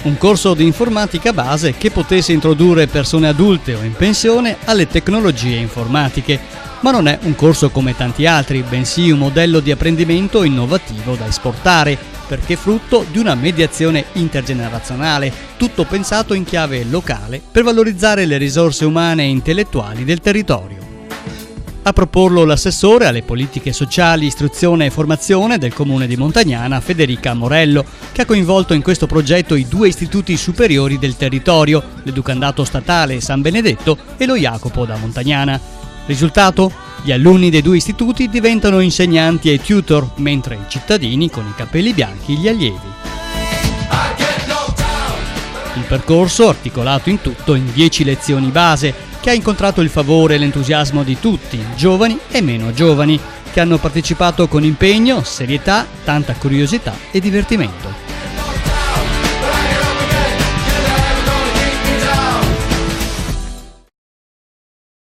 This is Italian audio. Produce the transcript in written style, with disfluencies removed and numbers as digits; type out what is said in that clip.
Un corso di informatica base che potesse introdurre persone adulte o in pensione alle tecnologie informatiche, ma non è un corso come tanti altri, bensì un modello di apprendimento innovativo da esportare, perché è frutto di una mediazione intergenerazionale, tutto pensato in chiave locale per valorizzare le risorse umane e intellettuali del territorio. A proporlo l'assessore alle politiche sociali, istruzione e formazione del comune di Montagnana, Federica Morello, che ha coinvolto in questo progetto i 2 istituti superiori del territorio, l'Educandato Statale San Benedetto e lo Jacopo da Montagnana. Risultato? Gli alunni dei 2 istituti diventano insegnanti e tutor, mentre i cittadini con i capelli bianchi gli allievi. Un percorso articolato in tutto in 10 lezioni base, che ha incontrato il favore e l'entusiasmo di tutti, giovani e meno giovani, che hanno partecipato con impegno, serietà, tanta curiosità e divertimento.